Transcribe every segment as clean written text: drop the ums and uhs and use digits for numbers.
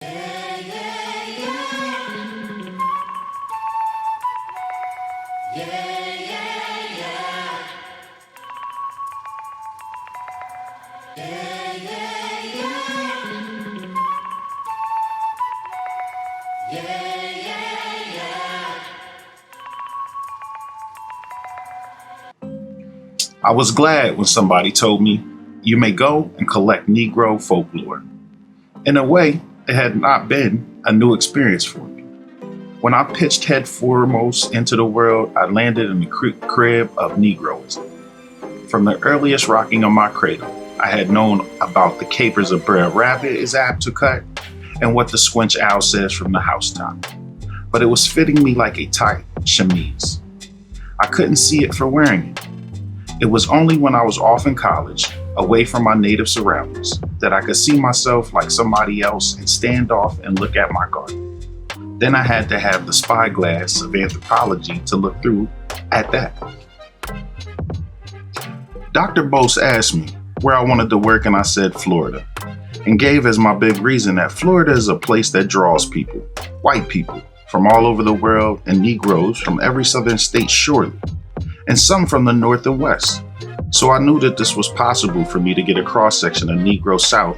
I was glad when somebody told me, you may go and collect Negro folklore. In a way, it had not been a new experience for me. When I pitched head foremost into the world, I landed in the crib of Negroism. From the earliest rocking of my cradle, I had known about the capers a Brer Rabbit is apt to cut and what the squinch owl says from the housetop. But it was fitting me like a tight chemise. I couldn't see it for wearing it. It was only when I was off in college, away from my native surroundings, that I could see myself like somebody else and stand off and look at my garden. Then I had to have the spyglass of anthropology to look through at that. Dr. Bose asked me where I wanted to work, and I said Florida, and gave as my big reason that Florida is a place that draws people, white people, from all over the world, and Negroes from every southern state surely, and some from the north and west. So I knew that this was possible for me to get a cross-section of Negro South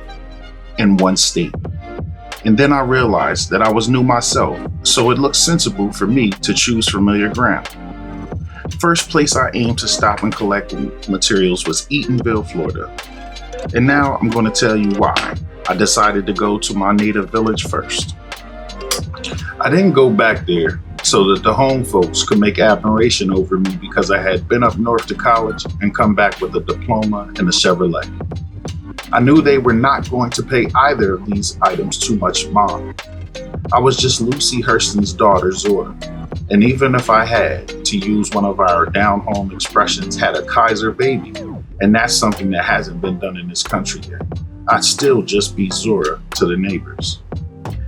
in one state. And then I realized that I was new myself, so it looked sensible for me to choose familiar ground. First place I aimed to stop and collect materials was Eatonville, Florida. And now I'm going to tell you why I decided to go to my native village first. I didn't go back there so that the home folks could make admiration over me because I had been up north to college and come back with a diploma and a Chevrolet. I knew they were not going to pay either of these items too much mind. I was just Lucy Hurston's daughter, Zora. And even if I had, to use one of our down-home expressions, had a Kaiser baby, and that's something that hasn't been done in this country yet, I'd still just be Zora to the neighbors.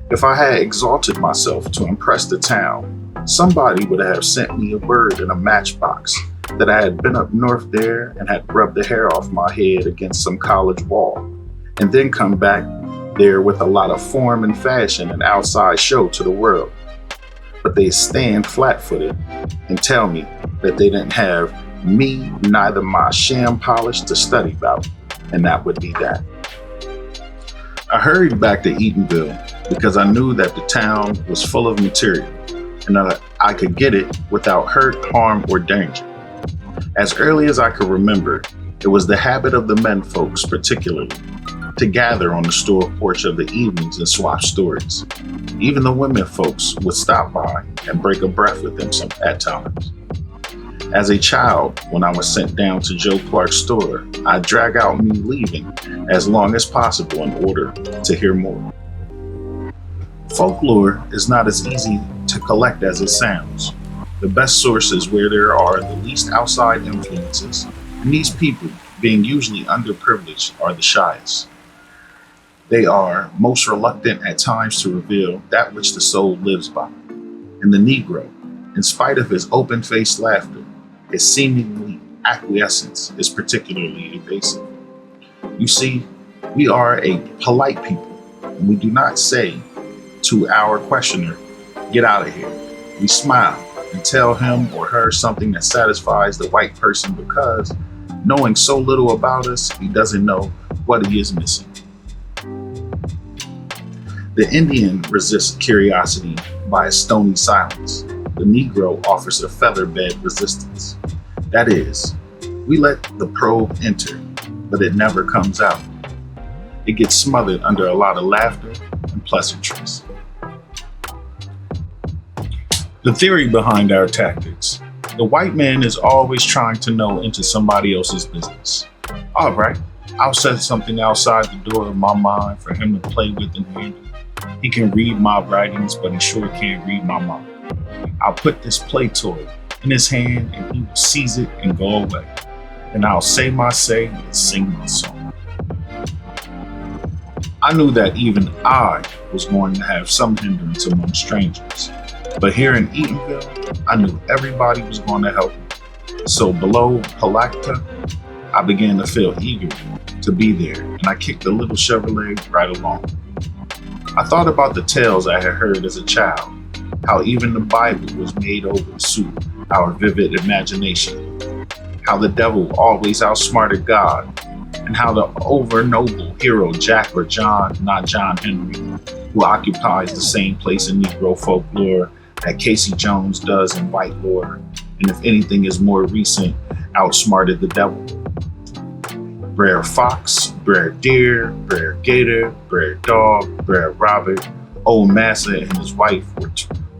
If I had exalted myself to impress the town, somebody would have sent me a bird in a matchbox that I had been up north there and had rubbed the hair off my head against some college wall, and then come back there with a lot of form and fashion and outside show to the world. But they stand flat-footed and tell me that they didn't have me, neither my sham polish to study about, and that would be that. I hurried back to Eatonville because I knew that the town was full of material and that I could get it without hurt, harm, or danger. As early as I could remember, it was the habit of the men folks particularly to gather on the store porch of the evenings and swap stories. Even the women folks would stop by and break a breath with them at times. As a child, when I was sent down to Joe Clark's store, I'd drag out me leaving as long as possible in order to hear more. Folklore is not as easy to collect as it sounds. The best sources where there are the least outside influences, and these people, being usually underprivileged, are the shyest. They are most reluctant at times to reveal that which the soul lives by. And the Negro, in spite of his open-faced laughter, his seemingly acquiescence is particularly evasive. You see, we are a polite people, and we do not say to our questioner, "Get out of here." We smile and tell him or her something that satisfies the white person because, knowing so little about us, he doesn't know what he is missing. The Indian resists curiosity by a stony silence. The Negro offers a feather-bed resistance. That is, we let the probe enter, but it never comes out. It gets smothered under a lot of laughter and pleasantries. The theory behind our tactics. The white man is always trying to know into somebody else's business. All right, I'll set something outside the door of my mind for him to play with and handle. He can read my writings, but he sure can't read my mind. I'll put this play toy in his hand and he will seize it and go away. And I'll say my say and sing my song. I knew that even I was going to have some hindrance among strangers. But here in Eatonville, I knew everybody was going to help me. So below Palacta, I began to feel eager to be there, and I kicked the little Chevrolet right along. I thought about the tales I had heard as a child, how even the Bible was made over to suit our vivid imagination, how the devil always outsmarted God, and how the over-noble hero Jack or John, not John Henry, who occupies the same place in Negro folklore that Casey Jones does in white lore, and if anything is more recent, outsmarted the devil. Brer Fox, Brer Deer, Brer Gator, Brer Dog, Brer Rabbit, Old Massa and his wife were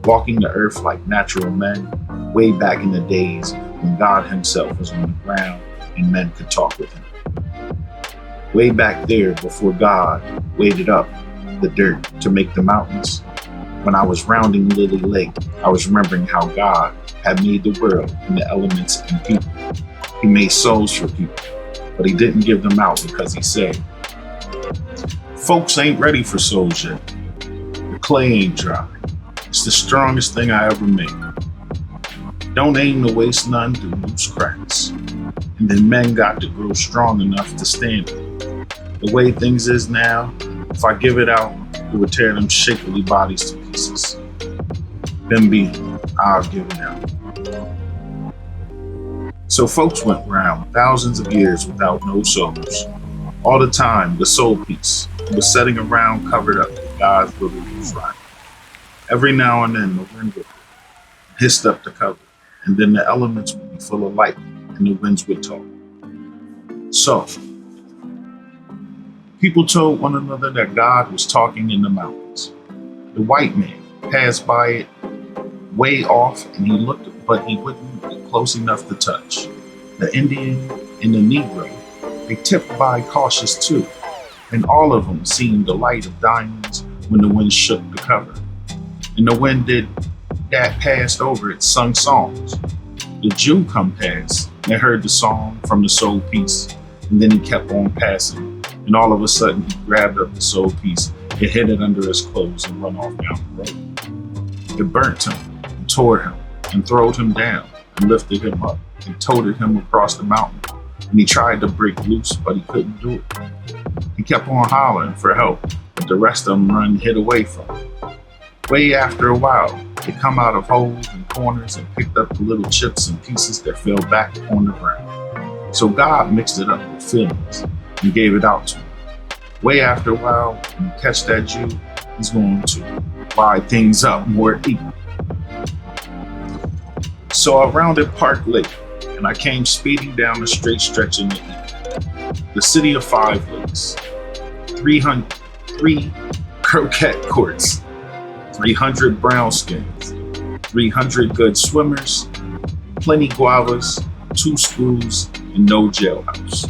walking the earth like natural men way back in the days when God himself was on the ground and men could talk with him. Way back there before God waded up the dirt to make the mountains. When I was rounding Lily Lake, I was remembering how God had made the world and the elements and people. He made souls for people, but he didn't give them out because he said, folks ain't ready for souls yet. The clay ain't dry. It's the strongest thing I ever made. Don't aim to waste none through loose cracks. And then men got to grow strong enough to stand it. The way things is now, if I give it out, it would tear them shapely bodies to pieces. Then I'll give it out. So folks went round thousands of years without no souls. All the time, the soul piece was setting around covered up with God's little fire. Every now and then the wind would hissed up the cover, and then the elements would be full of light, and the winds would talk. So, people told one another that God was talking in the mountains. The white man passed by it way off, and he looked, but he wouldn't get close enough to touch. The Indian and the Negro, they tipped by cautious too, and all of them seemed the light of diamonds when the wind shook the cover. And the wind that passed over it sung songs. The Jew come past and heard the song from the soul piece, and then he kept on passing, and all of a sudden he grabbed up the soul piece and hid it under his clothes and run off down the road. It burnt him, and tore him, and throwed him down, and lifted him up, and toted him across the mountain. And he tried to break loose, but he couldn't do it. He kept on hollering for help, but the rest of them run hid away from him. Way after a while, they come out of holes and corners and picked up the little chips and pieces that fell back on the ground. So God mixed it up with feelings and gave it out to him. Way after a while, when you catch that Jew, he's going to divide things up more equal. So I rounded Park Lake, and I came speeding down the straight stretch in the east. The city of 5 lakes, 3 croquet courts, 300 brown skins, 300 good swimmers, plenty guavas, 2 schools, and no jailhouse.